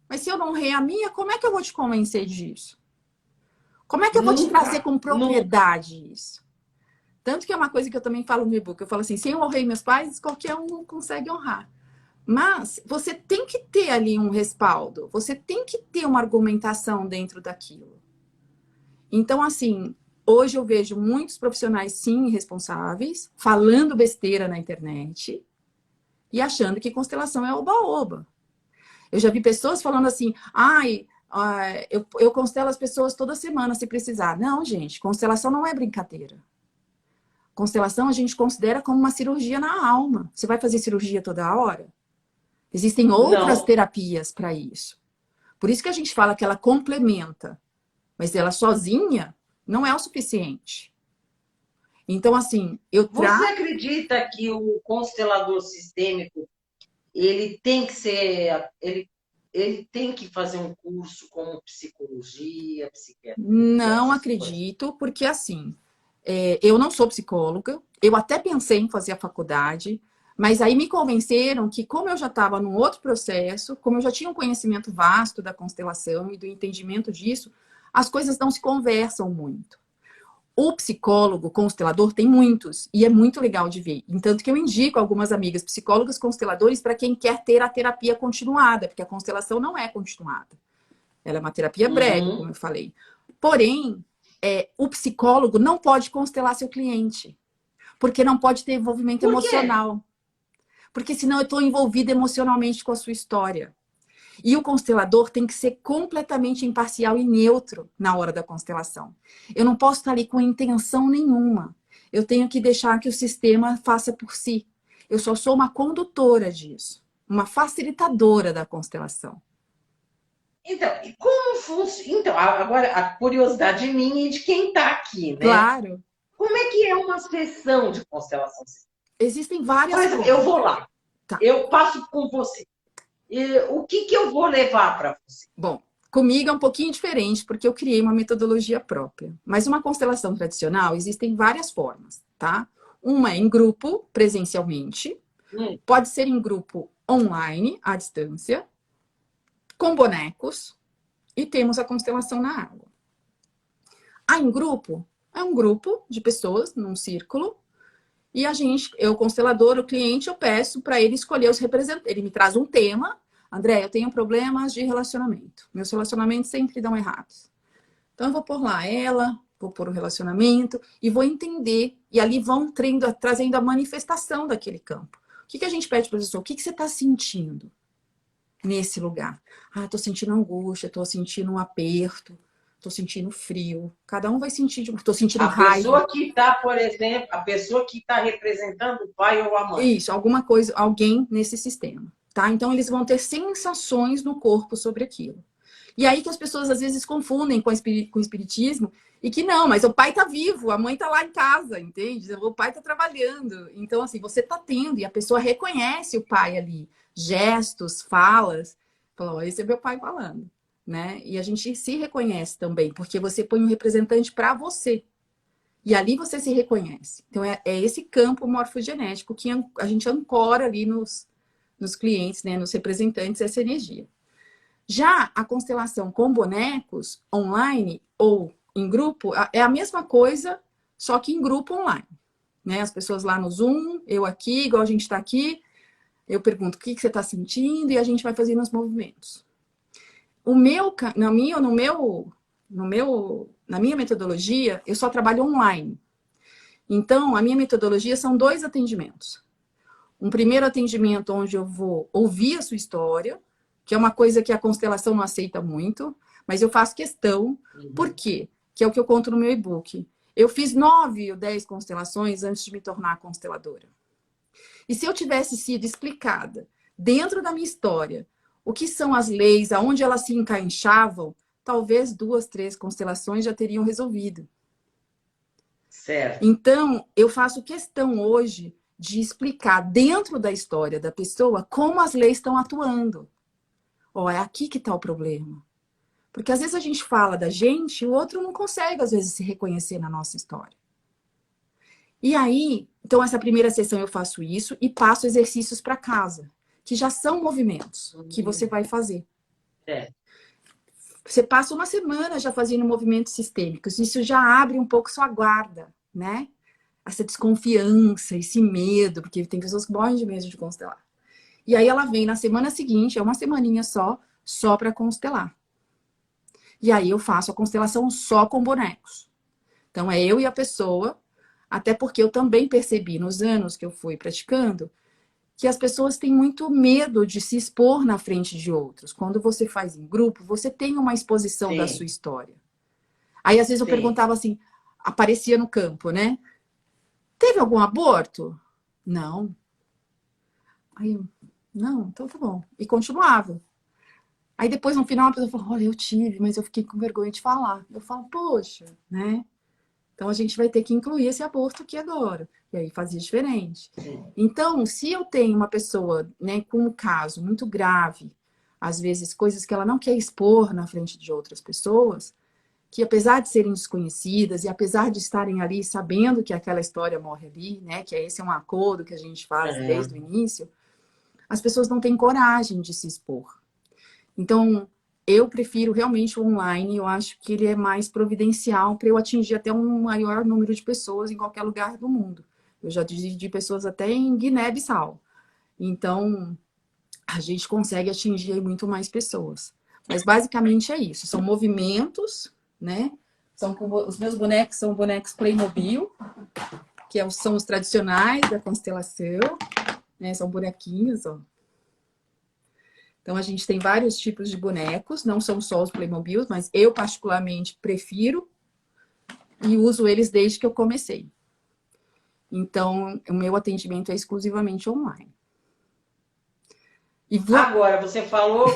Mas se eu não honrei a minha, como é que eu vou te convencer disso? Como é que eu vou te trazer nunca, com nunca. propriedade isso? Tanto que é uma coisa que eu também falo no e-book. Eu falo assim, se eu honrei meus pais, qualquer um não consegue honrar. Mas você tem que ter ali um respaldo. Você tem que ter uma argumentação dentro daquilo. Então, assim, hoje eu vejo muitos profissionais, sim, irresponsáveis, falando besteira na internet e achando que constelação é oba-oba. Eu já vi pessoas falando assim, eu constelo as pessoas toda semana se precisar. Não, gente, constelação não é brincadeira. Constelação a gente considera como uma cirurgia na alma. Você vai fazer cirurgia toda hora? Existem outras Não. terapias para isso. Por isso que a gente fala que ela complementa, mas ela sozinha não é o suficiente. Então, assim, eu Você trago. acredita que o constelador sistêmico ele tem que ser, ele tem que fazer um curso como psicologia, psiquiatria, Não essas coisas? acredito, porque assim, eu não sou psicóloga, eu até pensei em fazer a faculdade, mas aí me convenceram que, como eu já estava num outro processo, como eu já tinha um conhecimento vasto da constelação e do entendimento disso, as coisas não se conversam muito. O psicólogo constelador tem muitos, e é muito legal de ver. Tanto que eu indico algumas amigas psicólogas consteladores para quem quer ter a terapia continuada, porque a constelação não é continuada. Ela é uma terapia breve, como Uhum. eu falei. Porém, o psicólogo não pode constelar seu cliente, porque não pode ter envolvimento Por quê? emocional. Porque senão eu estou envolvida emocionalmente com a sua história. E o constelador tem que ser completamente imparcial e neutro na hora da constelação. Eu não posso estar ali com intenção nenhuma. Eu tenho que deixar que o sistema faça por si. Eu só sou uma condutora disso, uma facilitadora da constelação. Então, e como funciona? Então, agora a curiosidade minha e de quem está aqui, né? Claro, Como é que é uma sessão de constelação? existem Por várias exemplo, eu formas. vou lá, Tá. eu passo com você. E o que que eu vou levar para você? Bom, comigo é um pouquinho diferente, porque eu criei uma metodologia própria. Mas uma constelação tradicional existem várias formas, tá? Uma é em grupo, presencialmente, Hum, pode ser em grupo online, à distância, com bonecos, e temos a constelação na água. A em grupo é um grupo de pessoas num círculo, e eu, constelador, o cliente, eu peço para ele escolher os representantes. Ele me traz um tema. André, eu tenho problemas de relacionamento. Meus relacionamentos sempre dão errados. Então, eu vou pôr lá ela, vou pôr o relacionamento e vou entender. E ali vão trazendo a manifestação daquele campo. O que a gente pede para o professor? O que você está sentindo nesse lugar? Ah, estou sentindo angústia, estou sentindo um aperto, estou sentindo frio. Cada um vai sentir, estou sentindo A raiva. pessoa que está, por exemplo, a pessoa que está representando o pai ou a mãe. Isso, alguma coisa, alguém nesse sistema, tá? Então eles vão ter sensações no corpo sobre aquilo. E aí que as pessoas às vezes confundem com o espiritismo e que não, mas o pai tá vivo, a mãe tá lá em casa, entende? O pai tá trabalhando. Então, assim, você tá tendo, e a pessoa reconhece o pai ali, gestos, falas, fala, ó, esse é meu pai falando, né? E a gente se reconhece também, porque você põe um representante para você. E ali você se reconhece. Então, é esse campo morfogenético que a gente ancora ali nos clientes, né, nos representantes, essa energia. Já a constelação com bonecos, online ou em grupo, é a mesma coisa, só que em grupo online. Né? As pessoas lá no Zoom, eu aqui, igual a gente está aqui, eu pergunto o que você está sentindo e a gente vai fazendo os movimentos. Na minha metodologia, eu só trabalho online. Então, a minha metodologia são 2 atendimentos. Um primeiro atendimento onde eu vou ouvir a sua história, que é uma coisa que a constelação não aceita muito, mas eu faço questão. Por quê? Que é o que eu conto no meu e-book. Eu fiz 9 ou 10 constelações antes de me tornar consteladora. E se eu tivesse sido explicada dentro da minha história o que são as leis, aonde elas se encaixavam, talvez 2, 3 constelações já teriam resolvido. Certo. Então, eu faço questão hoje de explicar dentro da história da pessoa como as leis estão atuando. Ó, é aqui que está o problema. Porque às vezes a gente fala da gente e o outro não consegue, às vezes, se reconhecer na nossa história. E aí, então essa primeira sessão eu faço isso e passo exercícios para casa, que já são movimentos que você vai fazer. É. Você passa uma semana já fazendo movimentos sistêmicos, isso já abre um pouco sua guarda, né? Essa desconfiança, esse medo, porque tem pessoas que morrem de medo de constelar. E aí ela vem na semana seguinte, é uma semaninha só para constelar. E aí eu faço a constelação só com bonecos. Então é eu e a pessoa, até porque eu também percebi nos anos que eu fui praticando que as pessoas têm muito medo de se expor na frente de outros. Quando você faz em grupo, você tem uma exposição da sua história. Aí às vezes eu perguntava assim, aparecia no campo, né? Teve algum aborto? Não. Aí eu, não, então tá bom. E continuava. Aí depois, no final, a pessoa falou, olha, eu tive, mas eu fiquei com vergonha de falar. Eu falo, poxa, né? Então a gente vai ter que incluir esse aborto aqui agora. E aí fazia diferente. Então, se eu tenho uma pessoa, né, com um caso muito grave, às vezes coisas que ela não quer expor na frente de outras pessoas, que apesar de serem desconhecidas e apesar de estarem ali sabendo que aquela história morre ali, né, que esse é um acordo que a gente faz desde o início, as pessoas não têm coragem de se expor. Então, eu prefiro realmente o online, eu acho que ele é mais providencial para eu atingir até um maior número de pessoas em qualquer lugar do mundo. Eu já dividi pessoas até em Guiné-Bissau. Então, a gente consegue atingir muito mais pessoas. Mas basicamente é isso, são movimentos, né? Os meus bonecos são bonecos Playmobil, que são os tradicionais da constelação, né? São bonequinhos, ó. Então, a gente tem vários tipos de bonecos, não são só os Playmobil, mas eu particularmente prefiro e uso eles desde que eu comecei. Então, o meu atendimento é exclusivamente online. Agora, você falou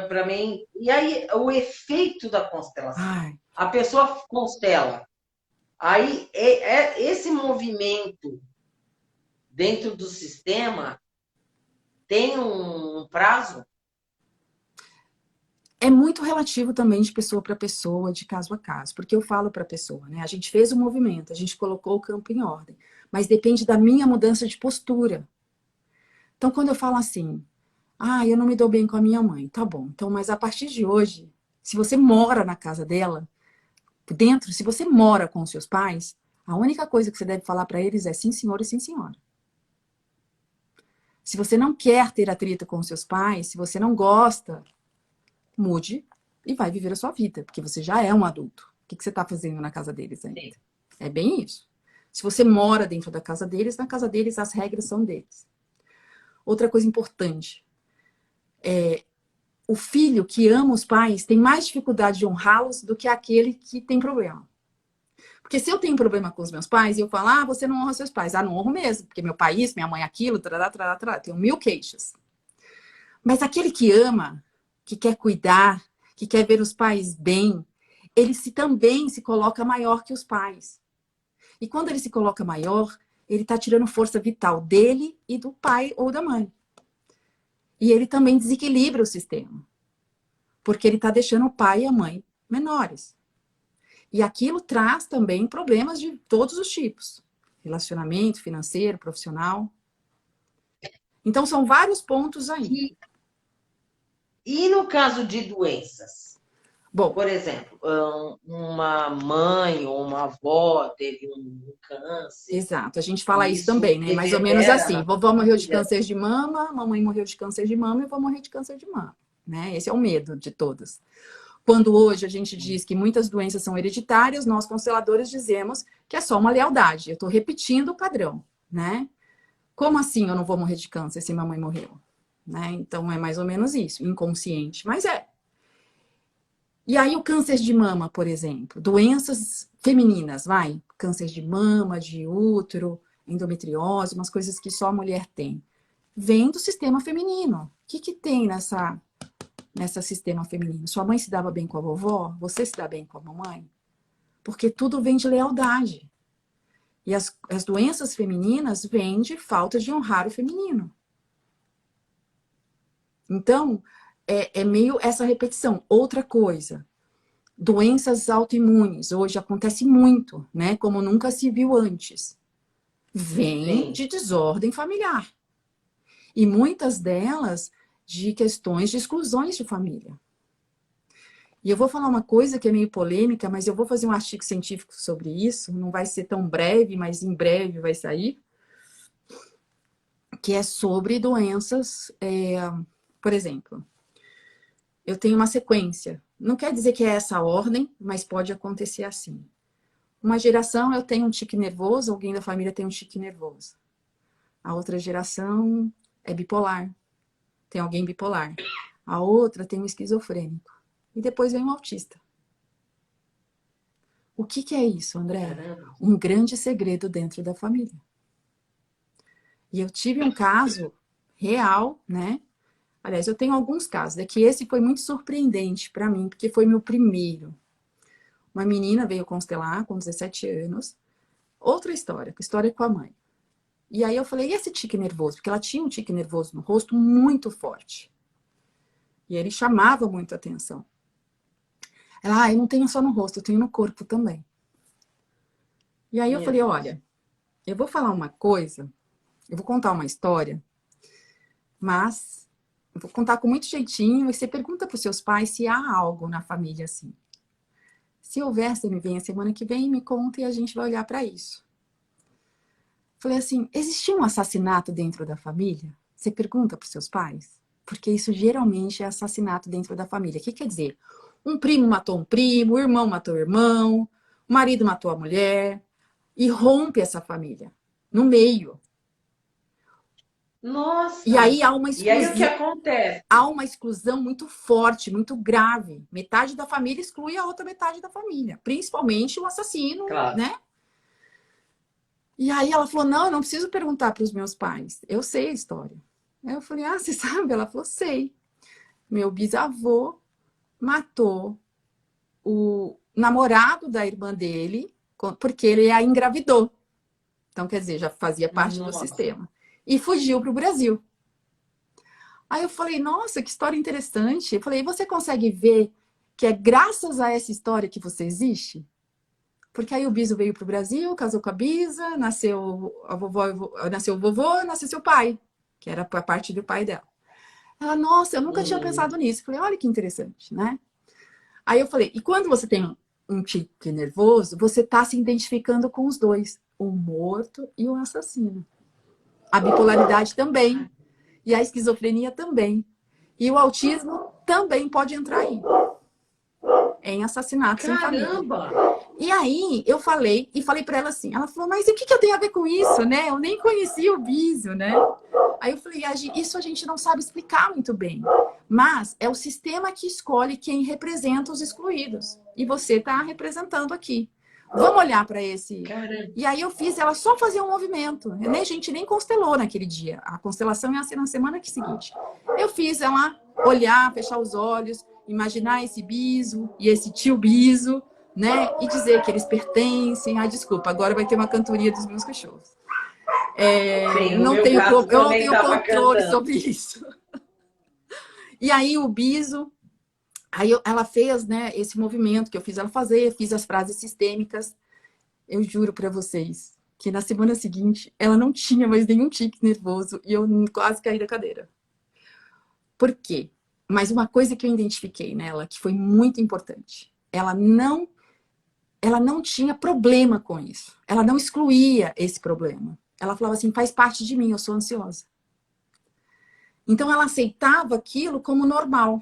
para mim, e aí o efeito da constelação? Ai. A pessoa constela, aí esse movimento dentro do sistema tem um prazo? É muito relativo também de pessoa para pessoa, de caso a caso, porque eu falo para a pessoa, né? A gente fez o movimento, a gente colocou o campo em ordem, mas depende da minha mudança de postura. Então, quando eu falo assim, eu não me dou bem com a minha mãe, tá bom, então, mas a partir de hoje, se você mora na casa dela, dentro, se você mora com os seus pais, a única coisa que você deve falar para eles é sim, senhor e sim, senhora. Se você não quer ter atrito com os seus pais, se você não gosta, mude e vai viver a sua vida, porque você já é um adulto. O que você está fazendo na casa deles ainda? Sim. É bem isso. Se você mora dentro da casa deles, na casa deles as regras são deles. Outra coisa importante, o filho que ama os pais tem mais dificuldade de honrá-los do que aquele que tem problema. Porque se eu tenho problema com os meus pais e eu falo, você não honra seus pais. Não honro mesmo, porque meu pai isso, minha mãe aquilo, tenho 1000 queixas. Mas aquele que ama, que quer cuidar, que quer ver os pais bem, ele também se coloca maior que os pais. E quando ele se coloca maior, ele está tirando força vital dele e do pai ou da mãe. E ele também desequilibra o sistema. Porque ele está deixando o pai e a mãe menores. E aquilo traz também problemas de todos os tipos. Relacionamento, financeiro, profissional. Então, são vários pontos aí. E no caso de doenças? Bom, por exemplo, uma mãe ou uma avó teve um câncer. Exato, a gente fala isso também, né? Mais ou menos assim, vovó morreu de câncer de mama, mamãe morreu de câncer de mama e eu vou morrer de câncer de mama, né? Esse é o medo de todas. Quando hoje a gente diz que muitas doenças são hereditárias, nós consteladores dizemos que é só uma lealdade. Eu estou repetindo o padrão, né? Como assim eu não vou morrer de câncer se minha mãe morreu? Né? Então é mais ou menos isso, inconsciente, mas é. E aí o câncer de mama, por exemplo, doenças femininas, vai, câncer de mama, de útero, endometriose, umas coisas que só a mulher tem, vem do sistema feminino. O que que tem nessa sistema feminino? Sua mãe se dava bem com a vovó? Você se dá bem com a mamãe? Porque tudo vem de lealdade. E as doenças femininas vêm de falta de honrar o feminino. Então, é meio essa repetição. Outra coisa, doenças autoimunes, hoje acontece muito, né? Como nunca se viu antes. Vem de desordem familiar. E muitas delas de questões de exclusões de família. E eu vou falar uma coisa que é meio polêmica, mas eu vou fazer um artigo científico sobre isso, não vai ser tão breve, mas em breve vai sair, que é sobre doenças, por exemplo, eu tenho uma sequência, não quer dizer que é essa ordem, mas pode acontecer assim. Uma geração eu tenho um tique nervoso, alguém da família tem um tique nervoso. A outra geração é bipolar, tem alguém bipolar. A outra tem um esquizofrênico. E depois vem um autista. O que que é isso, André? Caramba. Um grande segredo dentro da família. E eu tive um caso real, né? Aliás, eu tenho alguns casos. É que esse foi muito surpreendente para mim, porque foi meu primeiro. Uma menina veio constelar com 17 anos. Outra história com a mãe. E aí eu falei, e esse tique nervoso? Porque ela tinha um tique nervoso no rosto muito forte. E ele chamava muito a atenção. Ela, eu não tenho só no rosto, eu tenho no corpo também. E aí eu falei, olha, eu vou falar uma coisa, eu vou contar uma história, mas eu vou contar com muito jeitinho e você pergunta para os seus pais se há algo na família assim. Se houver, você me vem a semana que vem, me conta e a gente vai olhar para isso. Falei assim, existiu um assassinato dentro da família? Você pergunta para os seus pais? Porque isso geralmente é assassinato dentro da família. O que quer dizer? Um primo matou um primo, o irmão matou o irmão, o marido matou a mulher e rompe essa família no meio. Nossa! E aí há uma E aí o que exclusão, acontece? há uma exclusão muito forte, muito grave. Metade da família exclui a outra metade da família, principalmente o assassino, Claro. né? E aí ela falou, não, eu não preciso perguntar para os meus pais, eu sei a história. Aí eu falei, ah, você sabe? Ela falou, sei. Meu bisavô matou o namorado da irmã dele, porque ele a engravidou. Então, quer dizer, já fazia parte do Nossa. sistema. E fugiu para o Brasil. Aí eu falei, nossa, que história interessante. Eu falei, e você consegue ver que é graças a essa história que você existe? Porque aí o Biso veio para o Brasil, casou com a Bisa, nasceu a vovó, nasceu o vovô, nasceu seu pai, que era a parte do pai dela. Ela, nossa, eu nunca tinha pensado nisso. Eu falei, olha que interessante, né? Aí eu falei, e quando você tem um tique nervoso, você está se identificando com os dois, o morto e o assassino. A bipolaridade também, e a esquizofrenia também. E o autismo também pode entrar aí, em assassinatos em família. Caramba! E aí eu falei, e falei para ela assim, ela falou, mas o que eu tenho a ver com isso, né? Eu nem conhecia o Biso, né? Aí eu falei, isso a gente não sabe explicar muito bem. Mas é o sistema que escolhe quem representa os excluídos. E você está representando aqui. Vamos olhar para esse... Caramba. E aí eu fiz ela só fazer um movimento. A gente nem constelou naquele dia. A constelação ia ser na semana seguinte. Eu fiz ela olhar, fechar os olhos, imaginar esse Biso e esse tio Biso, né? E dizer que eles pertencem. Ah, desculpa, agora vai ter uma cantoria dos meus cachorros. Sim, Eu não meu tenho gato também controle tava cantando. sobre isso. E aí o Biso, ela fez, né, esse movimento que eu fiz ela fazer, fiz as frases sistêmicas. Eu juro para vocês que na semana seguinte ela não tinha mais nenhum tique nervoso e eu quase caí da cadeira. Por quê? Mas uma coisa que eu identifiquei nela, que foi muito importante, ela não tinha problema com isso. Ela não excluía esse problema. Ela falava assim, faz parte de mim, eu sou ansiosa. Então ela aceitava aquilo como normal.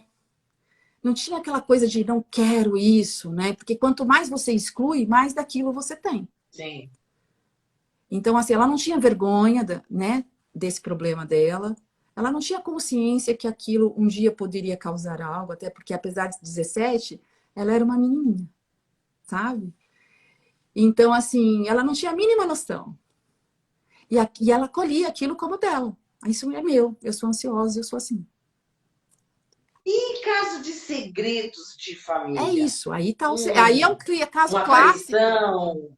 Não tinha aquela coisa de não quero isso, né? Porque quanto mais você exclui, mais daquilo você tem. Sim. Então, assim, ela não tinha vergonha, né? desse problema dela. Ela não tinha consciência que aquilo um dia poderia causar algo, até porque, apesar de 17, ela era uma menininha, sabe? Então, assim, ela não tinha a mínima noção. E ela acolhia aquilo como dela. Isso é meu, eu sou ansiosa, eu sou assim. E em caso de segredos de É família? isso, aí tá aí é um Um, caso uma clássico. traição,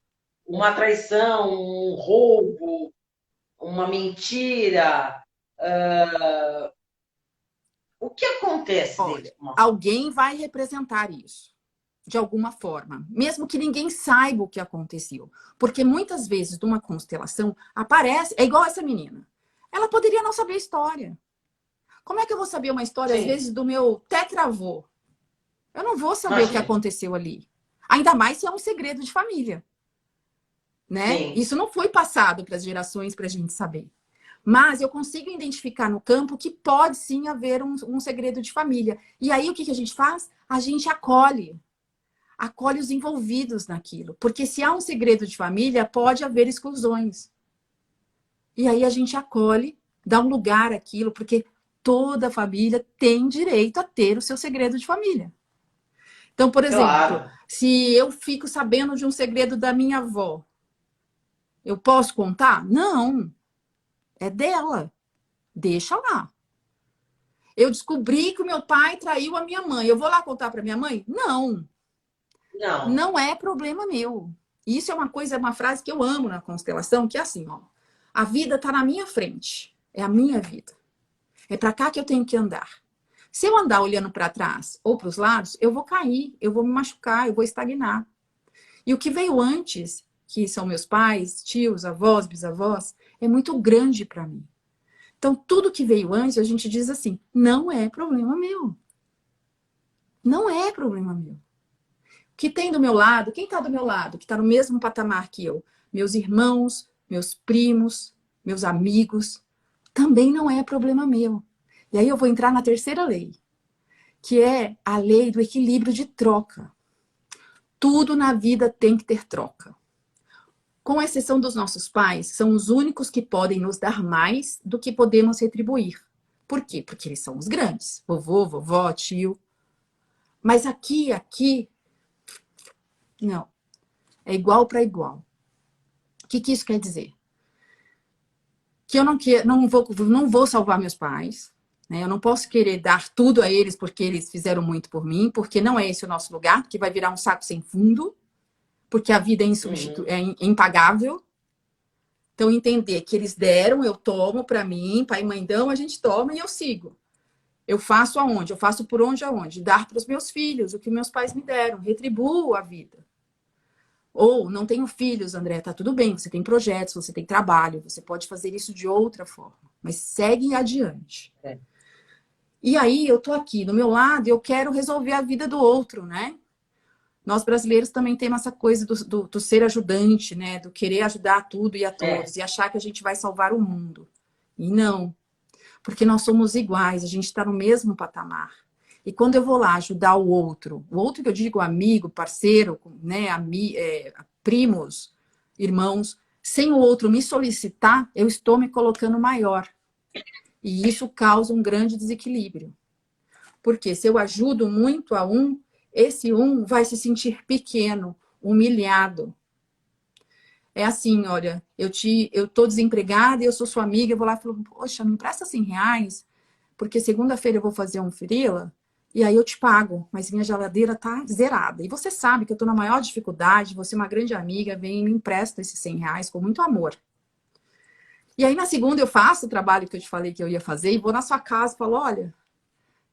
um roubo, uma mentira. O que acontece dentro Olha, de uma família? alguém vai representar isso, de alguma forma, mesmo que ninguém saiba o que aconteceu. Porque muitas vezes, numa constelação, aparece, é igual essa menina. Ela poderia não saber a história. Como é que eu vou saber uma história, às Sim, vezes, do meu tetravô? Eu não vou saber o que imagina. aconteceu ali. Ainda mais se é um segredo de família, né? Sim. Isso não foi passado para as gerações para a gente saber. Mas eu consigo identificar no campo que pode sim haver um segredo de família. E aí o que a gente faz? A gente acolhe os envolvidos naquilo. Porque se há um segredo de família, pode haver exclusões. E aí a gente acolhe, dá um lugar àquilo, porque toda família tem direito a ter o seu segredo de família. Então, por exemplo, Claro. se eu fico sabendo de um segredo da minha avó, eu posso contar? Não, é dela. Deixa lá. Eu descobri que o meu pai traiu a minha mãe. Eu vou lá contar para minha mãe? Não, Não. não é problema meu. Isso é uma coisa, é uma frase que eu amo na constelação, que é assim, ó. A vida está na minha frente. É a minha vida. É para cá que eu tenho que andar. Se eu andar olhando para trás ou para os lados, eu vou cair, eu vou me machucar, eu vou estagnar. E o que veio antes, que são meus pais, tios, avós, bisavós, é muito grande para mim. Então, tudo que veio antes, a gente diz assim: não é problema meu. Não é problema meu. O que tem do meu lado, quem está do meu lado, que está no mesmo patamar que eu, meus irmãos, meus primos, meus amigos, também não é problema meu. E aí eu vou entrar na terceira lei, que é a lei do equilíbrio de troca. Tudo na vida tem que ter troca. Com exceção dos nossos pais, são os únicos que podem nos dar mais do que podemos retribuir. Por quê? Porque eles são os grandes. Vovô, vovó, tio. Mas aqui, não. É igual para igual. O que isso quer dizer? Que eu não vou salvar meus pais. Né? Eu não posso querer dar tudo a eles porque eles fizeram muito por mim, porque não é esse o nosso lugar, porque vai virar um saco sem fundo, porque a vida é, Uhum. é impagável. Então, entender que eles deram, eu tomo para mim, pai e mãe dão, a gente toma e eu sigo. Eu faço aonde? Eu faço por onde aonde? Dar para os meus filhos o que meus pais me deram, retribuo a vida. Ou não tenho filhos, André, tá tudo bem, você tem projetos, você tem trabalho, você pode fazer isso de outra forma, mas segue adiante. É. E aí eu tô aqui do meu lado e eu quero resolver a vida do outro, né? Nós brasileiros também temos essa coisa do ser ajudante, né? Do querer ajudar tudo e a É. todos e achar que a gente vai salvar o mundo. E não, porque nós somos iguais, a gente está no mesmo patamar. E quando eu vou lá ajudar o outro que eu digo amigo, parceiro, né, primos, irmãos, sem o outro me solicitar, eu estou me colocando maior. E isso causa um grande desequilíbrio. Porque se eu ajudo muito a um, esse um vai se sentir pequeno, humilhado. É assim, olha, eu tô desempregada e eu sou sua amiga, eu vou lá e falo, poxa, me empresta R$ 100, porque segunda-feira eu vou fazer um freela e aí eu te pago, mas minha geladeira tá zerada. E você sabe que eu tô na maior dificuldade, você é uma grande amiga, vem e me empresta esses R$ 100 com muito amor. E aí na segunda eu faço o trabalho que eu te falei que eu ia fazer e vou na sua casa e falo, olha,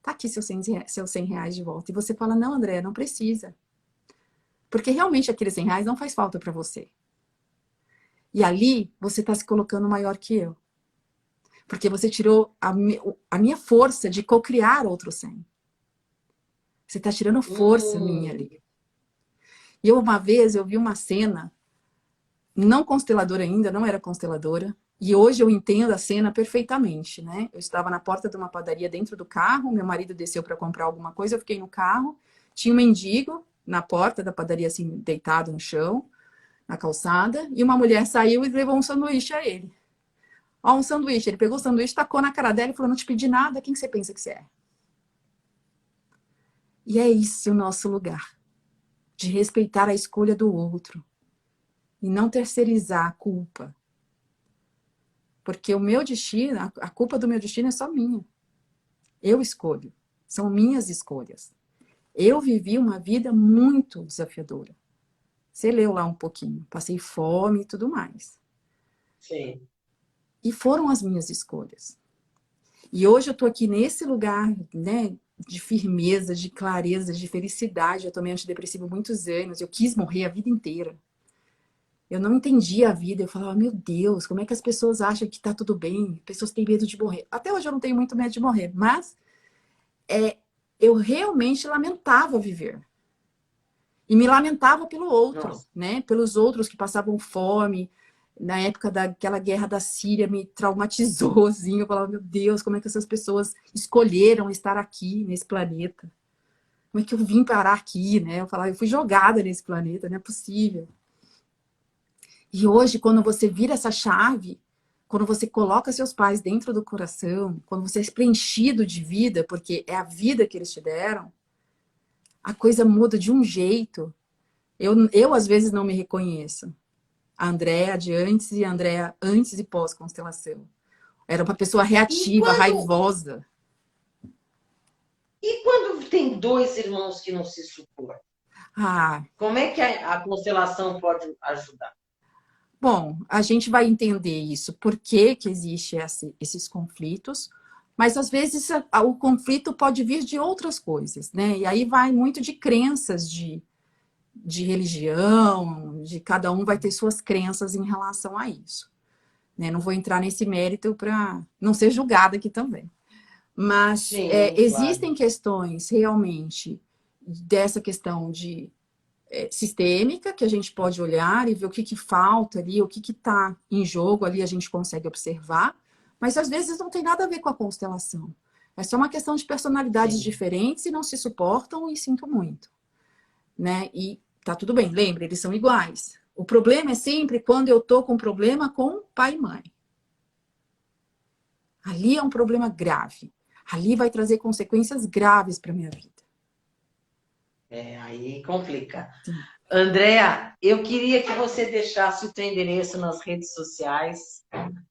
tá aqui seus R$ 100 de volta. E você fala, não, André, não precisa. Porque realmente aqueles R$ 100 não faz falta para você. E ali você está se colocando maior que eu. Porque você tirou a minha força de co-criar outro 100. Você está tirando força minha Hum. ali. E uma vez eu vi uma cena, não consteladora ainda, não era consteladora, e hoje eu entendo a cena perfeitamente, né? Eu estava na porta de uma padaria dentro do carro, meu marido desceu para comprar alguma coisa, eu fiquei no carro, tinha um mendigo na porta da padaria, assim, deitado no chão, na calçada, e uma mulher saiu e levou um sanduíche a ele. Ó, um sanduíche. Ele pegou o sanduíche, tacou na cara dela e falou, não te pedi nada, quem que você pensa que você é? E é esse o nosso lugar, de respeitar a escolha do outro e não terceirizar a culpa. Porque o meu destino, a culpa do meu destino é só minha. Eu escolho. São minhas escolhas. Eu vivi uma vida muito desafiadora. Você leu lá um pouquinho. Passei fome e tudo mais. Sim. E foram as minhas escolhas. E hoje eu tô aqui nesse lugar, né, de firmeza, de clareza, de felicidade. Eu tomei antidepressivo há muitos anos. Eu quis morrer a vida inteira. Eu não entendia a vida. Eu falava, meu Deus, como é que as pessoas acham que tá tudo bem? Pessoas têm medo de morrer. Até hoje eu não tenho muito medo de morrer, mas eu realmente lamentava viver. E me lamentava pelo outro, Nossa. né? Pelos outros que passavam fome. Na época daquela guerra da Síria, me traumatizou, assim. Eu falava, meu Deus, como é que essas pessoas escolheram estar aqui, nesse planeta? Como é que eu vim parar aqui, né? Eu falava, eu fui jogada nesse planeta, não é possível. E hoje, quando você vira essa chave, quando você coloca seus pais dentro do coração, quando você é preenchido de vida, porque é a vida que eles te deram, a coisa muda de um jeito. Eu às vezes não me reconheço. A Andréa de antes e a Andréa antes e pós-constelação. Era uma pessoa E reativa, quando, raivosa. e quando tem dois irmãos que não se suportam? Ah, Como é que a constelação pode ajudar? bom, a gente vai entender isso, por que que existe esses conflitos, mas às vezes o conflito pode vir de outras coisas, né? E aí vai muito de crenças de religião, de cada um vai ter suas crenças em relação a isso. Né? Não vou entrar nesse mérito para não ser julgada aqui também. Mas Sim, claro. existem questões realmente dessa questão de sistêmica que a gente pode olhar e ver o que falta ali, o que está em jogo ali, a gente consegue observar, mas às vezes não tem nada a ver com a constelação. É só uma questão de personalidades Sim. diferentes e não se suportam e sinto muito. Né? E tá tudo bem, lembre, eles são iguais. O problema é sempre quando eu tô com problema com pai e mãe. Ali é um problema grave. Ali vai trazer consequências graves para minha vida. Aí complica. Sim. Andréa, eu queria que você deixasse o teu endereço nas redes sociais.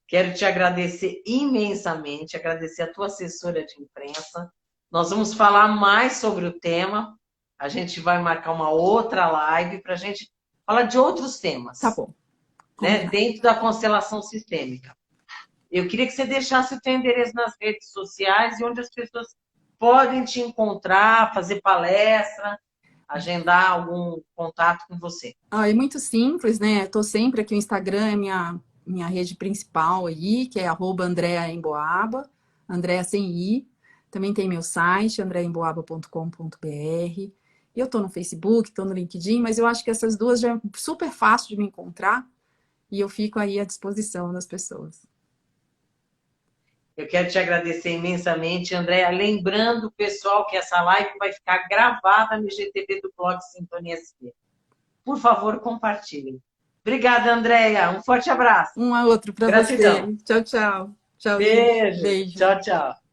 Quero te agradecer imensamente, agradecer a tua assessora de imprensa. Nós vamos falar mais sobre o tema. A gente vai marcar uma outra live para a gente falar de outros Tá temas, bom, né, combinado. dentro da constelação sistêmica. Eu queria que você deixasse o teu endereço nas redes sociais e onde as pessoas podem te encontrar, fazer palestra, agendar algum contato com você. É muito simples, né? Estou sempre aqui, o Instagram é minha rede principal aí, que é @Andrea Emboaba, Andrea sem I. Também tem meu site, andreaemboaba.com.br. E eu estou no Facebook, estou no LinkedIn, mas eu acho que essas duas já é super fácil de me encontrar e eu fico aí à disposição das pessoas. Eu quero te agradecer imensamente, Andréa. Lembrando, pessoal, que essa live vai ficar gravada no IGTV do blog Sintonia SP. Por favor, compartilhem. Obrigada, Andréa. Um forte abraço. Um a outro para Gratidão. você. Tchau, tchau. Tchauzinho. Beijo. Beijo. Tchau, tchau.